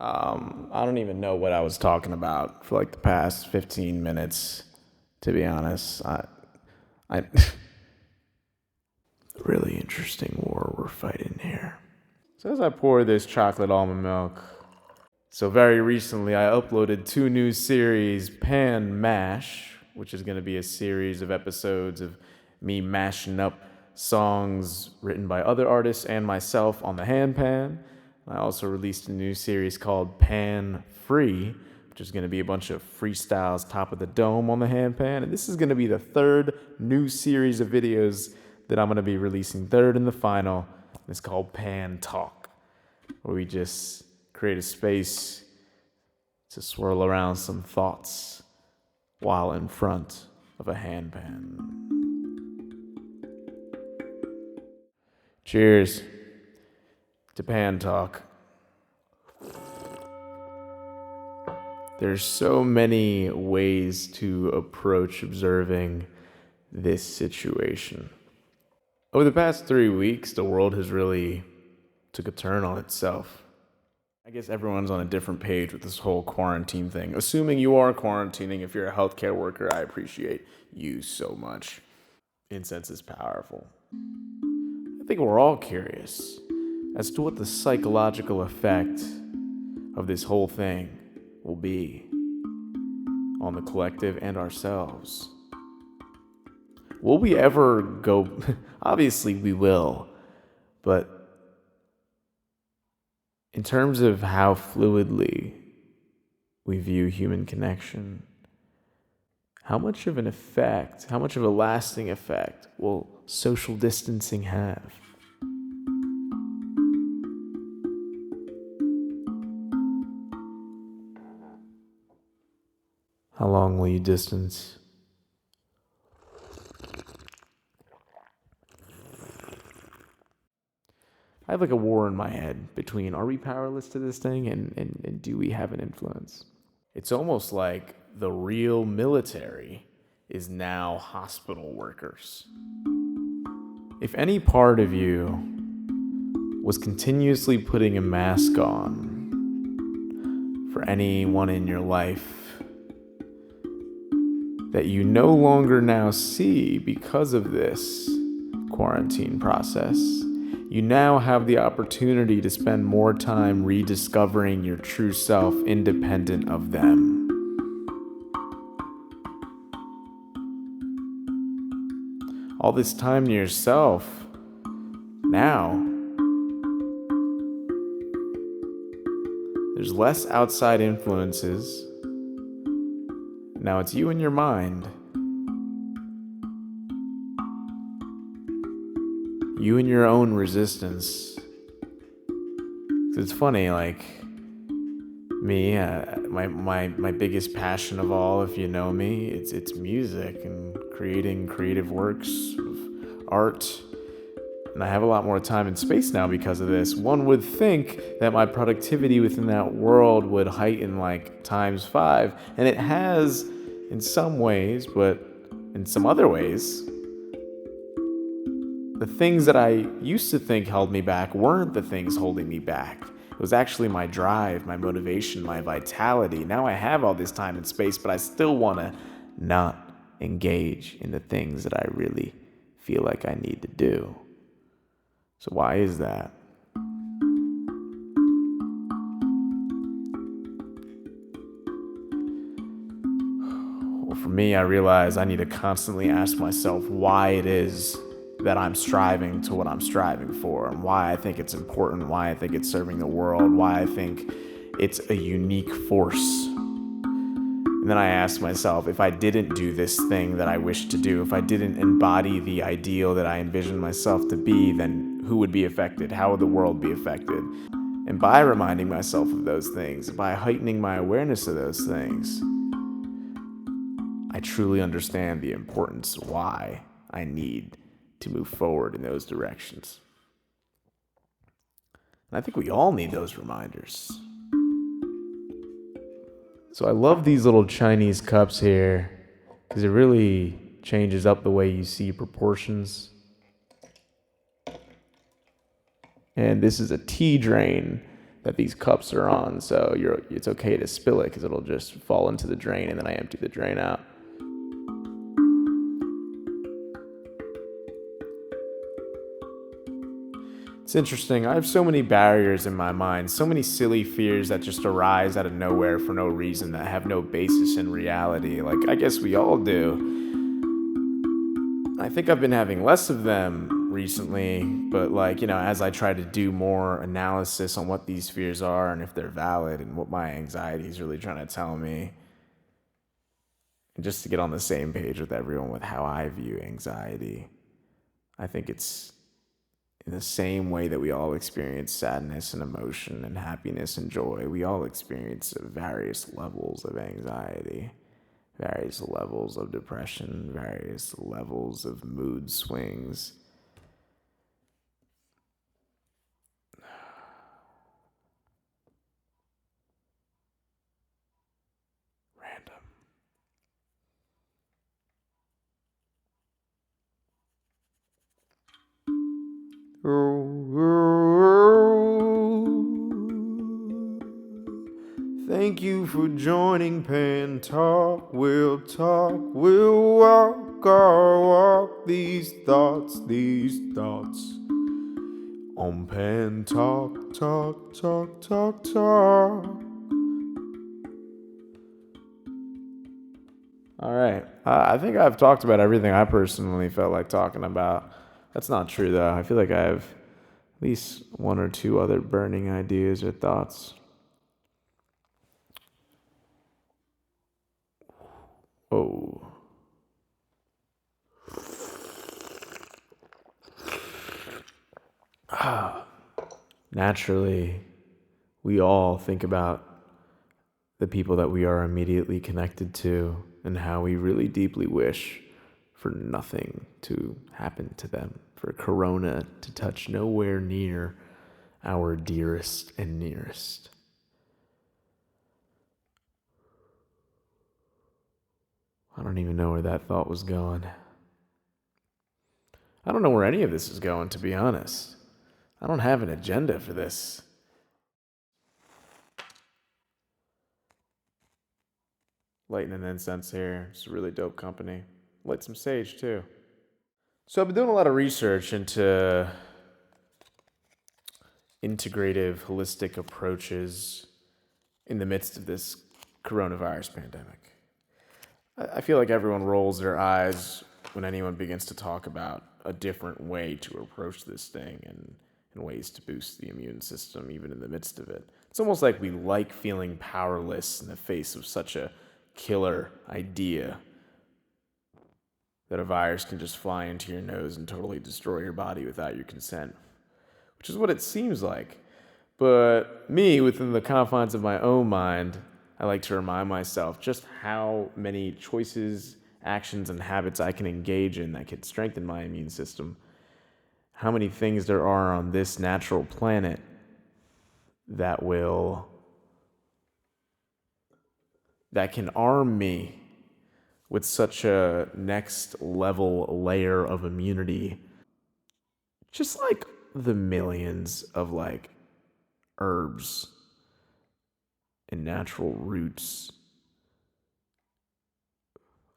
I don't even know what I was talking about for like the past 15 minutes, to be honest. I really interesting war we're fighting here. So as I pour this chocolate almond milk, so very recently I uploaded 2 new series, PanMash, which is going to be a series of episodes of me mashing up songs written by other artists and myself on the HandPan. I also released a new series called PanFree, which is going to be a bunch of freestyles top of the dome on the HandPan. And this is going to be the 3rd new series of videos that I'm going to be releasing, 3rd and the final. It's called Pan Talk, where we just create a space to swirl around some thoughts while in front of a handpan. Cheers to Pan Talk. There's so many ways to approach observing this situation. Over the past 3 weeks, the world has really took a turn on itself. I guess everyone's on a different page with this whole quarantine thing. Assuming you are quarantining, if you're a healthcare worker, I appreciate you so much. Incense is powerful. I think we're all curious as to what the psychological effect of this whole thing will be on the collective and ourselves. Will we ever go? Obviously we will, but in terms of how fluidly we view human connection, how much of an effect, how much of a lasting effect will social distancing have? How long will you distance? I have like a war in my head between are we powerless to this thing and do we have an influence? It's almost like the real military is now hospital workers. If any part of you was continuously putting a mask on for anyone in your life that you no longer now see because of this quarantine process, you now have the opportunity to spend more time rediscovering your true self independent of them. All this time to yourself, now, there's less outside influences. Now it's you and your mind. You and your own resistance. It's funny, like me, my biggest passion of all, if you know me, it's music and creating creative works of art. And I have a lot more time and space now because of this. One would think that my productivity within that world would heighten like times 5, and it has in some ways, but in some other ways, the things that I used to think held me back weren't the things holding me back. It was actually my drive, my motivation, my vitality. Now I have all this time and space, but I still want to not engage in the things that I really feel like I need to do. So why is that? Well, for me, I realize I need to constantly ask myself why it is that I'm striving to what I'm striving for, and why I think it's important, why I think it's serving the world, why I think it's a unique force. And then I ask myself, if I didn't do this thing that I wish to do, if I didn't embody the ideal that I envision myself to be, then who would be affected? How would the world be affected? And by reminding myself of those things, by heightening my awareness of those things, I truly understand the importance of why I need to move forward in those directions. And I think we all need those reminders. So I love these little Chinese cups here because it really changes up the way you see proportions. And this is a tea drain that these cups are on, so it's okay to spill it because it'll just fall into the drain, and then I empty the drain out. It's interesting. I have so many barriers in my mind, so many silly fears that just arise out of nowhere for no reason, that have no basis in reality. Like, I guess we all do. I think I've been having less of them recently, but as I try to do more analysis on what these fears are and if they're valid and what my anxiety is really trying to tell me, and just to get on the same page with everyone with how I view anxiety, I think it's in the same way that we all experience sadness and emotion and happiness and joy. We all experience various levels of anxiety, various levels of depression, various levels of mood swings. Random. Thank you for joining Pan Talk. We'll talk, we'll walk our walk, these thoughts on Pan Talk, talk, talk, talk, talk. All right. I think I've talked about everything I personally felt like talking about. That's not true, though. I feel like I have at least one or two other burning ideas or thoughts. Oh. Naturally, we all think about the people that we are immediately connected to and how we really deeply wish for nothing to happen to them, for Corona to touch nowhere near our dearest and nearest. I don't even know where that thought was going. I don't know where any of this is going, to be honest. I don't have an agenda for this. Lighting an incense here. It's a really dope company. Light some sage, too. So I've been doing a lot of research into integrative, holistic approaches in the midst of this coronavirus pandemic. I feel like everyone rolls their eyes when anyone begins to talk about a different way to approach this thing and ways to boost the immune system even in the midst of it. It's almost like we like feeling powerless in the face of such a killer idea that a virus can just fly into your nose and totally destroy your body without your consent, which is what it seems like. But me, within the confines of my own mind, I like to remind myself just how many choices, actions, and habits I can engage in that could strengthen my immune system. How many things there are on this natural planet that can arm me with such a next level layer of immunity. Just like the millions of herbs and natural roots.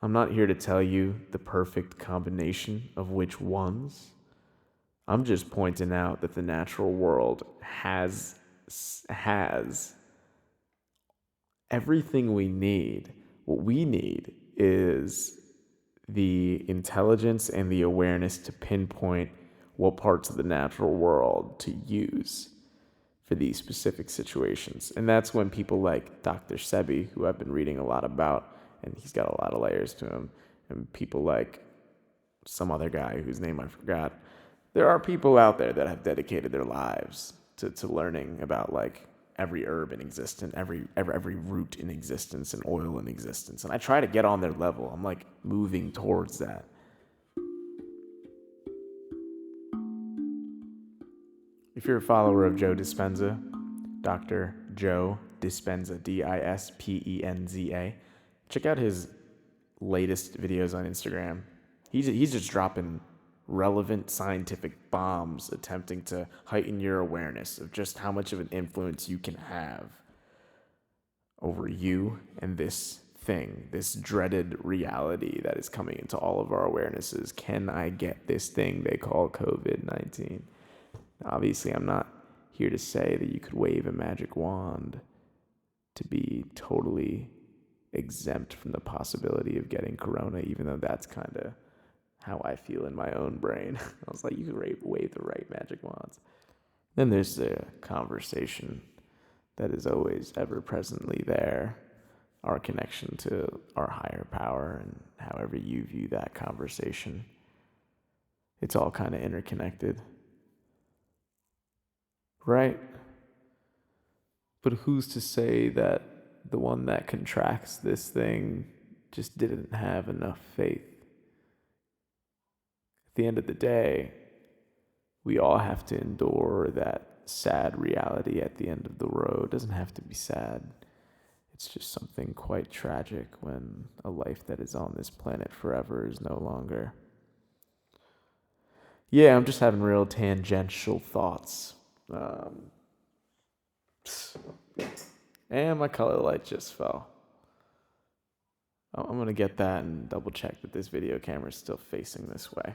I'm not here to tell you the perfect combination of which ones. I'm just pointing out that the natural world has everything we need. What we need is the intelligence and the awareness to pinpoint what parts of the natural world to use for these specific situations. And that's when people like Dr. Sebi, who I've been reading a lot about, and he's got a lot of layers to him, and people like some other guy whose name I forgot. There are people out there that have dedicated their lives to learning about every herb in existence, every root in existence, and oil in existence. And I try to get on their level. I'm moving towards that. If you're a follower of Joe Dispenza, Dr. Joe Dispenza, Dispenza, check out his latest videos on Instagram. He's just dropping relevant scientific bombs attempting to heighten your awareness of just how much of an influence you can have over you and this thing, this dreaded reality that is coming into all of our awarenesses. Can I get this thing they call COVID-19? Obviously, I'm not here to say that you could wave a magic wand to be totally exempt from the possibility of getting corona, even though that's kind of how I feel in my own brain. I was like, you could wave the right magic wands. Then there's the conversation that is always ever presently there, our connection to our higher power, and however you view that conversation. It's all kind of interconnected, right? But who's to say that the one that contracts this thing just didn't have enough faith? At the end of the day, we all have to endure that sad reality at the end of the road. It doesn't have to be sad. It's just something quite tragic when a life that is on this planet forever is no longer. Yeah, I'm just having real tangential thoughts. And my color light just fell. I'm going to get that and double check that this video camera is still facing this way.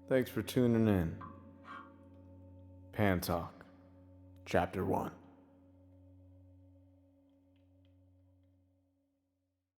Thanks for tuning in. Pan Talk, Chapter 1.